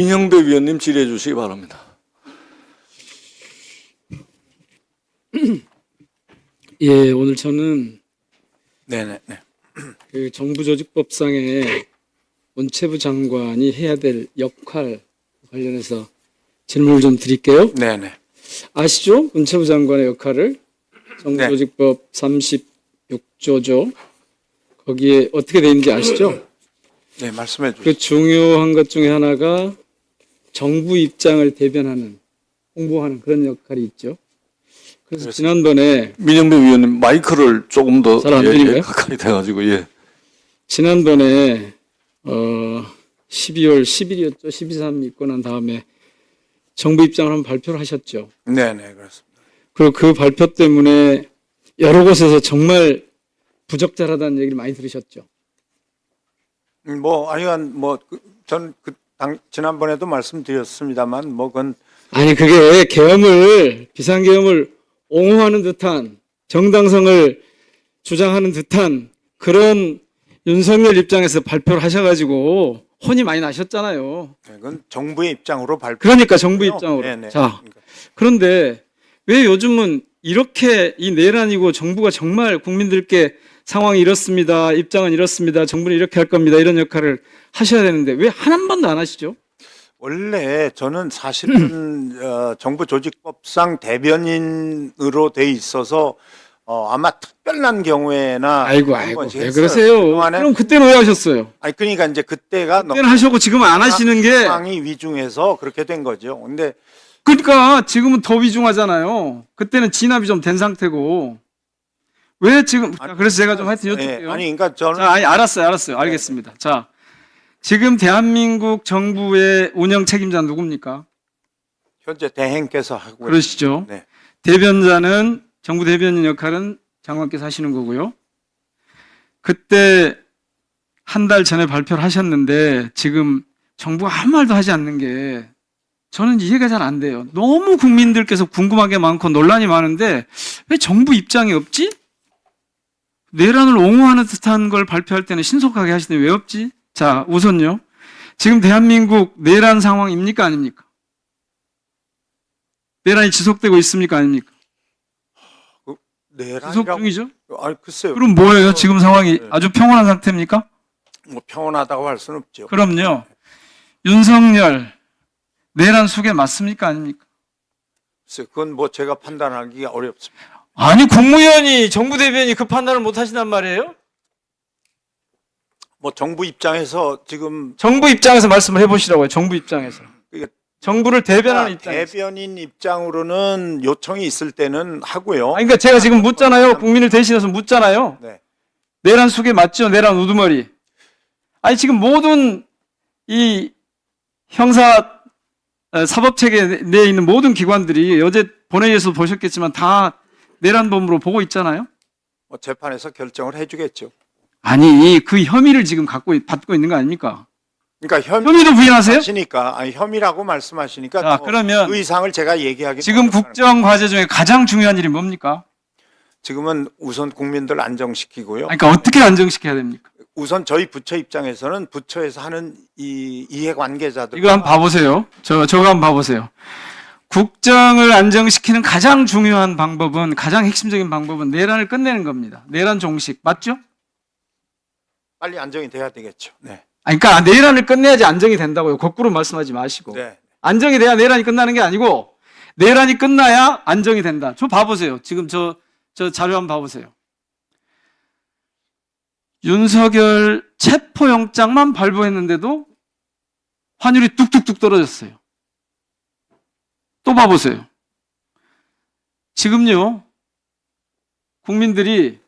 인형대 위원님 질의해 주시기 바랍니다. 예, 오늘 저는 네네. 그 정부조직법상의 문체부 장관이 해야 될 역할 관련해서 질문을 좀 드릴게요. 네네. 아시죠? 문체부 장관의 역할을 정부조직법 36조죠. 거기에 어떻게 돼 있는지 아시죠? 네, 말씀해 주세요. 그 중요한 것 중에 하나가 정부 입장을 대변하는, 홍보하는 그런 역할이 있죠. 그래서 지난번에 민영배 위원님 마이크를 조금 더 잘안 들리나요? 가까이 돼가지고 지난번에 12월 10일이었죠. 12.3 있고 난 다음에 정부 입장을 한번 발표를 하셨죠. 네네, 그렇습니다. 그리고 그 발표 때문에 여러 곳에서 정말 부적절하다는 얘기를 많이 들으셨죠. 전 지난번에도 말씀드렸습니다만, 그건, 아니 그게 계엄을 비상계엄을 옹호하는 듯한 정당성을 주장하는 듯한 그런 윤석열 입장에서 발표를 하셔가지고 혼이 많이 나셨잖아요. 그건 정부의 입장으로 발표. 그러니까 정부 입장으로. 네네. 자, 그런데 왜 요즘은 이렇게 이 내란이고 정부가 정말 국민들께 상황이 이렇습니다. 입장은 이렇습니다. 정부는 이렇게 할 겁니다. 이런 역할을 하셔야 되는데 왜 한 번도 안 하시죠? 원래 저는 사실은 정부 조직법상 대변인으로 돼 있어서 아마 특별한 경우에나 아이고 그런 것이 왜 했어요. 그러세요? 그동안에 그럼 그때는 왜 하셨어요? 아니 그러니까 이제 그때가 그때는 하셨고 지금 안 하시는 게 상황이 위중해서 그렇게 된 거죠. 근데 그러니까 지금은 더 위중하잖아요. 그때는 진압이 좀 된 상태고 왜 지금 그래서 제가 좀 하여튼 여쭐게요. 아니 그러니까 저는 자, 알았어요. 알겠습니다. 자, 지금 대한민국 정부의 운영 책임자 누굽니까? 현재 대행께서 하고 그러시죠. 있습니다. 네. 대변자는 정부 대변인 역할은 장관께서 하시는 거고요. 그때 한 달 전에 발표를 하셨는데 지금 정부가 아무 말도 하지 않는 게 저는 이해가 잘 안 돼요. 너무 국민들께서 궁금한 게 많고 논란이 많은데 왜 정부 입장이 없지? 내란을 옹호하는 듯한 걸 발표할 때는 신속하게 하시는데 왜 없지? 자, 우선요. 지금 대한민국 내란 상황입니까? 아닙니까? 내란이 지속되고 있습니까? 아닙니까? 지속 내란이라고 중이죠? 아니 글쎄요. 그럼 뭐예요? 지금 상황이 아주 평온한 상태입니까? 뭐 평온하다고 할 수는 없죠. 그럼요. 윤석열 내란 수계 맞습니까? 아닙니까? 글쎄요. 그건 뭐 제가 판단하기가 어렵습니다. 아니 국무위원이 정부 대변인이 그 판단을 못 하신단 말이에요? 뭐 정부 입장에서 지금 정부 입장에서 말씀을 해보시라고요. 정부 입장에서. 그러니까 정부를 대변하는 입장에서. 대변인 입장으로는 요청이 있을 때는 하고요. 아니, 그러니까 제가 지금 묻잖아요. 국민을 대신해서 묻잖아요. 네. 내란 수계 맞죠? 내란 우두머리. 아니 지금 모든 이 형사 사법체계 내에 있는 모든 기관들이 어제 본회의에서 보셨겠지만 다 내란범으로 보고 있잖아요. 뭐 재판에서 결정을 해주겠죠. 아니 그 혐의를 지금 받고 있는 거 아닙니까? 그러니까 혐의도 부인하세요? 혐의라고 말씀하시니까 자, 뭐 그러면 그 이상을 제가 얘기하기 지금 국정 과제 중에 가장 중요한 일이 뭡니까? 지금은 우선 국민들 안정시키고요. 아니, 그러니까 어떻게 안정시켜야 됩니까? 우선 저희 부처 입장에서는 부처에서 하는 이 이해관계자들 이거 한번 봐보세요. 저거 한번 봐보세요. 국정을 안정시키는 가장 중요한 방법은, 가장 핵심적인 방법은 내란을 끝내는 겁니다. 내란 종식 맞죠? 빨리 안정이 돼야 되겠죠. 네. 아니, 그러니까 내란을 끝내야지 안정이 된다고요. 거꾸로 말씀하지 마시고. 네. 안정이 돼야 내란이 끝나는 게 아니고 내란이 끝나야 안정이 된다. 저 봐보세요. 지금 저 자료 한번 봐보세요. 윤석열 체포영장만 발부했는데도 환율이 뚝뚝뚝 떨어졌어요. 또 봐보세요. 지금요, 국민들이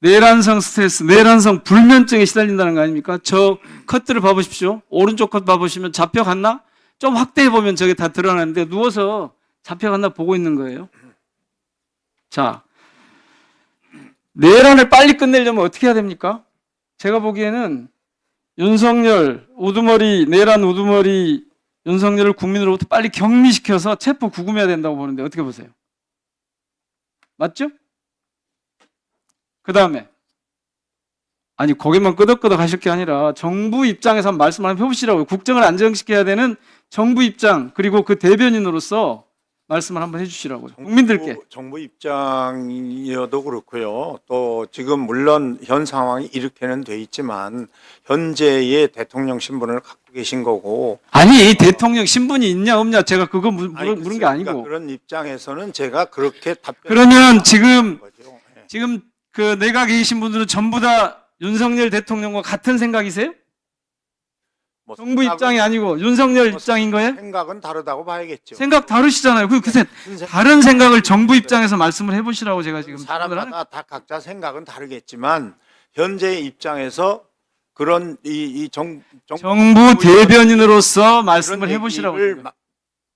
내란성 스트레스, 내란성 불면증에 시달린다는 거 아닙니까? 저 컷들을 봐보십시오. 오른쪽 컷 봐보시면 잡혀갔나? 좀 확대해보면 저게 다 드러나는데 누워서 잡혀갔나 보고 있는 거예요. 자, 내란을 빨리 끝내려면 어떻게 해야 됩니까? 제가 보기에는 윤석열, 내란 우두머리 윤석열을 국민으로부터 빨리 격리시켜서 체포 구금해야 된다고 보는데 어떻게 보세요? 맞죠? 그 다음에 아니 고개만 끄덕끄덕 하실 게 아니라 정부 입장에서 한번 말씀을 한번 해보시라고요. 국정을 안정시켜야 되는 정부 입장 그리고 그 대변인으로서 말씀을 한번 해주시라고요. 국민들께. 정부 입장이어도 그렇고요. 또 지금 물론 현 상황이 이렇게는 돼 있지만 현재의 대통령 신분을 갖고 계신 거고. 아니 대통령 신분이 있냐 없냐 제가 그거 아니, 물은 게 아니고. 그러니까 그런 입장에서는 제가 그렇게 답변. 그러면 지금 거죠. 예. 지금 그 내각에 계신 분들은 전부 다 윤석열 대통령과 같은 생각이세요? 뭐 정부 생각은- 입장이 아니고 윤석열 입장인 거예요? 생각은 다르다고 봐야겠죠. 생각 다르시잖아요. 글쎄 다른 생각을 정부 입장에서 말씀을 해보시라고 제가 지금 질문을 하는 사람마다 다 각자 생각은 다르겠지만 현재의 입장에서 그런 정부 대변인으로서 말씀을 그런 해보시라고. 얘기를 제가. 막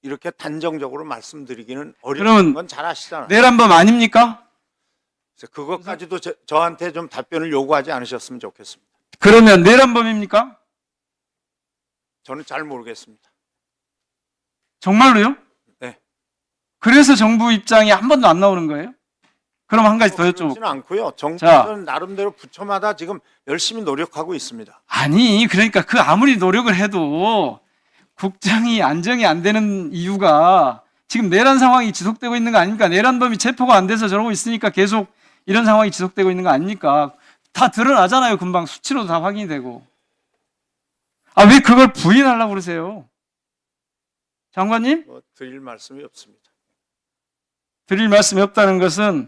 이렇게 단정적으로 말씀드리기는 그러면 어려운 건 잘 아시잖아요. 내란범 아닙니까? 그래서 그것까지도 저한테 좀 답변을 요구하지 않으셨으면 좋겠습니다. 그러면 내란범입니까? 저는 잘 모르겠습니다. 정말로요? 네. 그래서 정부 입장이 한 번도 안 나오는 거예요? 그럼 한 가지 더 여쭤볼게요. 그렇지는 않고요. 정부는 나름대로 부처마다 지금 열심히 노력하고 있습니다. 아니 그러니까 그 아무리 노력을 해도 국정이 안정이 안 되는 이유가 지금 내란 상황이 지속되고 있는 거 아닙니까? 내란범이 체포가 안 돼서 저러고 있으니까 계속 이런 상황이 지속되고 있는 거 아닙니까? 다 드러나잖아요. 금방 수치로도 다 확인이 되고. 아, 왜 그걸 부인하려고 그러세요? 장관님? 뭐 드릴 말씀이 없습니다. 드릴 말씀이 없다는 것은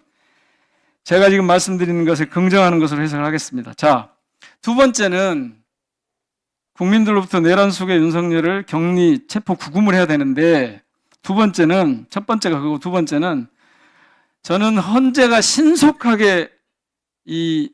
제가 지금 말씀드리는 것을 긍정하는 것으로 해석을 하겠습니다. 자, 두 번째는 국민들로부터 내란 속의 윤석열을 격리 체포 구금을 해야 되는데 두 번째는 첫 번째가 그거고 두 번째는 저는 헌재가 신속하게 이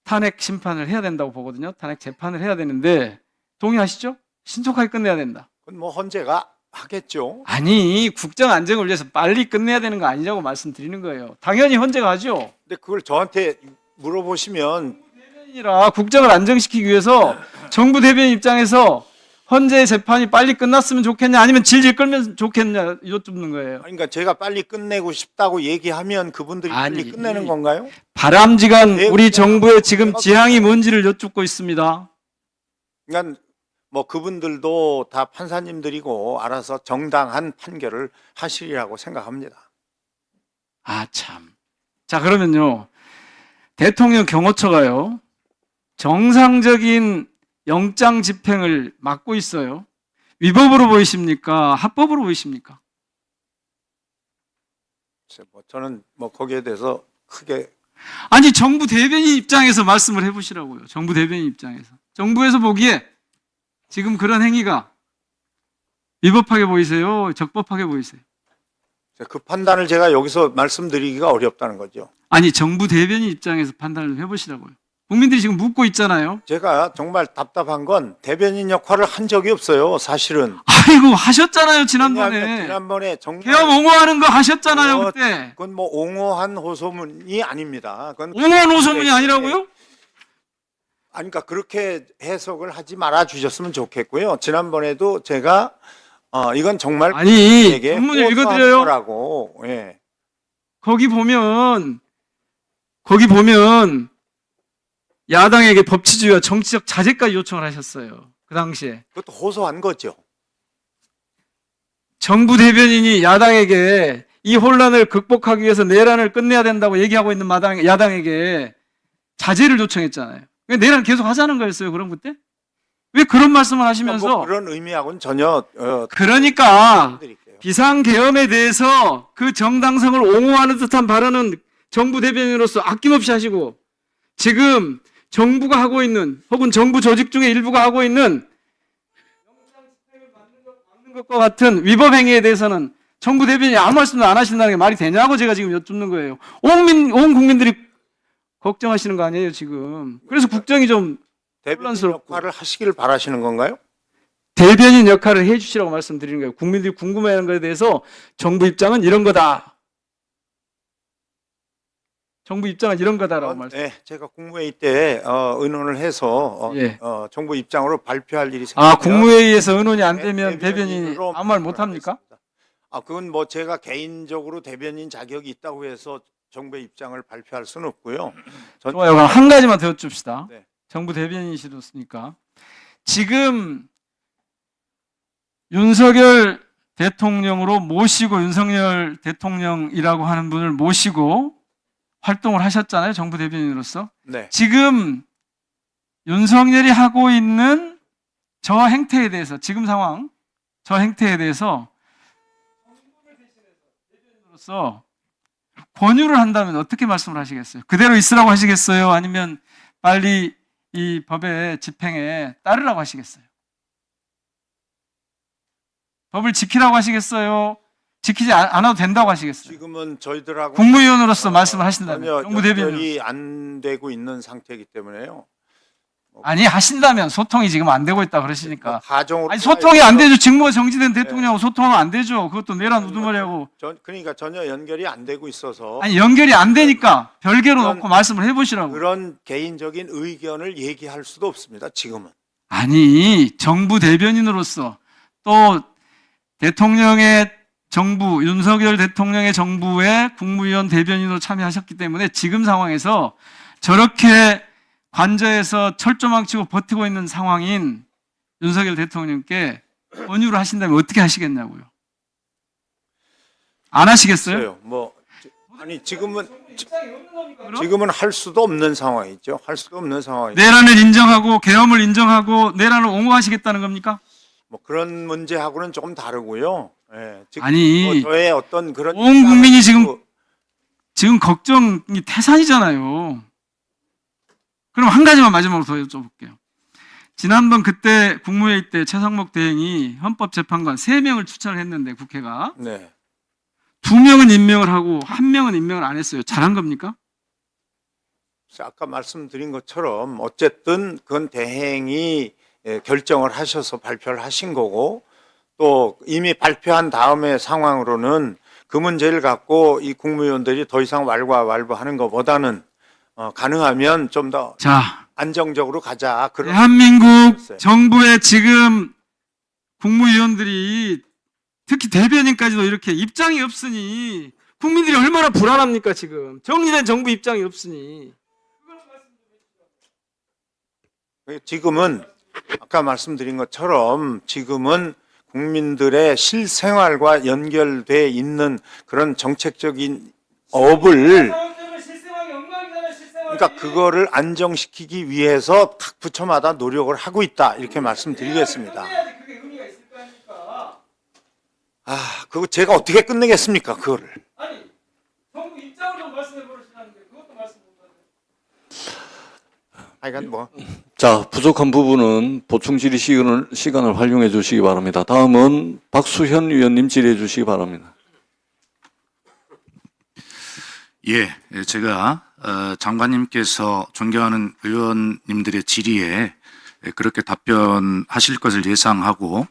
탄핵 심판을 해야 된다고 보거든요. 탄핵 재판을 해야 되는데 동의하시죠? 신속하게 끝내야 된다. 그건 뭐 헌재가 하겠죠. 아니 국정 안정을 위해서 빨리 끝내야 되는 거 아니냐고 말씀드리는 거예요. 당연히 헌재가 하죠. 근데 그걸 저한테 물어보시면 아니라 국정을 안정시키기 위해서 정부 대변인 입장에서 헌재 재판이 빨리 끝났으면 좋겠냐 아니면 질질 끌면 좋겠냐 여쭙는 거예요. 그러니까 제가 빨리 끝내고 싶다고 얘기하면 그분들이 아니, 빨리 끝내는 건가요? 바람직한 네, 우리 그냥 정부의 지금 제가 지향이 뭔지를 여쭙고 있습니다. 그러니까 뭐 그분들도 다 판사님들이고 알아서 정당한 판결을 하시리라고 생각합니다. 아 참. 자 그러면요. 대통령 경호처가요. 정상적인 영장 집행을 맡고 있어요. 위법으로 보이십니까? 합법으로 보이십니까? 뭐 저는 뭐 거기에 대해서 크게 아니 정부 대변인 입장에서 말씀을 해보시라고요. 정부 대변인 입장에서. 정부에서 보기에 지금 그런 행위가 위법하게 보이세요? 적법하게 보이세요? 그 판단을 제가 여기서 말씀드리기가 어렵다는 거죠. 아니 정부 대변인 입장에서 판단을 해보시라고요. 국민들이 지금 묻고 있잖아요. 제가 정말 답답한 건 대변인 역할을 한 적이 없어요. 사실은. 아이고 하셨잖아요 왜냐하면 지난번에. 지난번에 정말 개엄 옹호하는 거 하셨잖아요 어, 그때. 그건 뭐 옹호한 호소문이 아닙니다. 그건 옹호한 호소문이 아니라고요? 아니, 그러니까 그렇게 해석을 하지 말아 주셨으면 좋겠고요. 지난번에도 제가 이건 정말 아니 에게 본문을 호소한 읽어드려요. 거라고. 예. 거기 보면 야당에게 법치주의와 정치적 자제까지 요청을 하셨어요. 그 당시에 그것도 호소한 거죠. 정부 대변인이 야당에게 이 혼란을 극복하기 위해서 내란을 끝내야 된다고 얘기하고 있는 야당에게 자제를 요청했잖아요. 왜 내란 계속 하자는 거였어요? 그럼 그때? 왜 그런 말씀을 하시면서 뭐 그런 의미하고는 전혀 그러니까 드릴게요. 비상계엄에 대해서 그 정당성을 옹호하는 듯한 발언은 정부 대변인으로서 아낌없이 하시고 지금 정부가 하고 있는 혹은 정부 조직 중에 일부가 하고 있는 영장 집행을 막는 것과 같은 위법 행위에 대해서는 정부 대변인이 아무 말씀도 안 하신다는 게 말이 되냐고 제가 지금 여쭙는 거예요. 온 국민들이 걱정하시는 거 아니에요 지금. 그래서 국정이 좀 대변인 혼란스럽고. 역할을 하시길 바라시는 건가요? 대변인 역할을 해주시라고 말씀드리는 거예요. 국민들이 궁금해하는 것에 대해서 정부 입장은 이런 거다. 정부 입장은 이런 거다라고 말씀. 네, 제가 국무회의 때 의논을 해서 예. 정부 입장으로 발표할 일이 아 생기면 국무회의에서 의논이 안 되면 대변인이 대변인으로 아무 말 못 합니까? 그건 뭐 제가 개인적으로 대변인 자격이 있다고 해서 정부의 입장을 발표할 수는 없고요. 좋아요. 그럼 한 가지만 더 여쭙시다. 네. 정부 대변인이시로으니까 지금 윤석열 대통령으로 모시고 윤석열 대통령이라고 하는 분을 모시고 활동을 하셨잖아요. 정부 대변인으로서. 네. 지금 윤석열이 하고 있는 저 행태에 대해서 지금 상황 저 행태에 대해서 대변인으로서 권유를 한다면 어떻게 말씀을 하시겠어요? 그대로 있으라고 하시겠어요? 아니면 빨리 이 법의 집행에 따르라고 하시겠어요? 법을 지키라고 하시겠어요? 지키지 않아도 된다고 하시겠어요? 지금은 저희들하고 국무위원으로서 말씀을 하신다면 전혀 정부 대변인 연결이 안 되고 있는 상태이기 때문에요. 아니 하신다면 소통이 지금 안 되고 있다 그러시니까 가정으로 아니 소통이 안 되죠. 직무가 정지된 대통령하고 소통하면 안 되죠. 그것도 내란 우두머리하고 그러니까 전혀 연결이 안 되고 있어서 아니 연결이 안 되니까 별개로 그런- 놓고 말씀을 해보시라고. 그런 개인적인 의견을 얘기할 수도 없습니다. 지금은. 아니 정부 대변인으로서 또 대통령의 정부 윤석열 대통령의 정부의 국무위원 대변인으로 참여하셨기 때문에 지금 상황에서 저렇게 관저에서 철조망치고 버티고 있는 상황인 윤석열 대통령께 권유를 하신다면 어떻게 하시겠냐고요? 안 하시겠어요? 글쎄요. 뭐 아니 지금은 할 수도 없는 상황이죠. 할 수도 없는 상황이죠. 내란을 인정하고 계엄을 인정하고 내란을 옹호하시겠다는 겁니까? 뭐 그런 문제하고는 조금 다르고요. 예. 지금 아니, 저의 어떤 그런 온 국민이 입장을 지금 걱정이 태산이잖아요. 그럼 한 가지만 마지막으로 더 여쭤볼게요. 지난번 그때 국무회의 때 최상목 대행이 헌법재판관 3명을 추천을 했는데 국회가 네. 2명은 임명을 하고 1명은 임명을 안 했어요. 잘한 겁니까? 아까 말씀드린 것처럼 어쨌든 그건 대행이 결정을 하셔서 발표를 하신 거고 또 이미 발표한 다음의 상황으로는 그 문제를 갖고 이 국무위원들이 더 이상 왈가왈부하는 것보다는 가능하면 좀 더 자, 안정적으로 가자. 그런 대한민국 글쎄요. 정부의 지금 국무위원들이 특히 대변인까지도 이렇게 입장이 없으니 국민들이 얼마나 불안합니까 지금. 정리된 정부 입장이 없으니. 지금은 아까 말씀드린 것처럼 지금은 국민들의 실생활과 연결돼 있는 그런 정책적인 업을 그러니까 그거를 안정시키기 위해서 각 부처마다 노력을 하고 있다 이렇게 말씀드리겠습니다. 그거 제가 어떻게 끝내겠습니까 그거를? 아니, 정부 입장을 좀 말씀해 보시라는데 그것도 말씀 못 하세요. 하여간 뭐 자, 부족한 부분은 보충 질의 시간을 활용해 주시기 바랍니다. 다음은 박수현 위원님 질의해 주시기 바랍니다. 예, 제가 장관님께서 존경하는 의원님들의 질의에 그렇게 답변하실 것을 예상하고